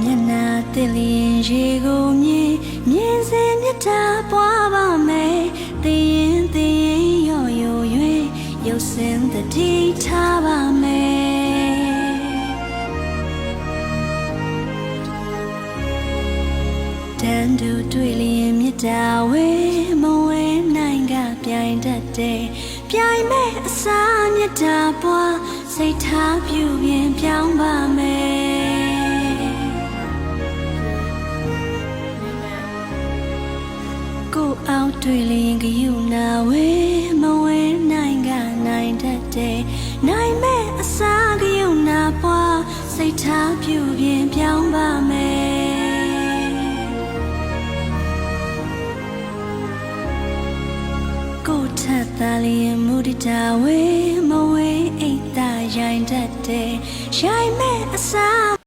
မျက်နှာတည်လျင်ရေကိုမြင်စင်မြတ်တာပွားပါမယ်သိရင်ရော့ရွရုပ်စင်တတိထားပါမယ်တန်တူတွေ့လျင်မြတ်တာဝဲမဝဲနိုင်ကပြိုင်တတ်တဲ့ပြိုင်မဲ့အစာမြတ်တာပွားစိတ်ထားပြုပြင်ပြောင်းပါမယ်ကိုအောင်တွေ့လျင်ကယူနာဝဲမဝဲနိုင်ကနိုင်တတ်တဲ့နိုင်မဲ့အစာကယူနာပွားစိတ်ထားပြုပြင်ပြောင်းပါမယ်ကိုထက်သားလျင်မူတတာဝဲမဝဲအိတ်သားရိုင်တတ်တဲ့ရိုင်မဲ့အစာ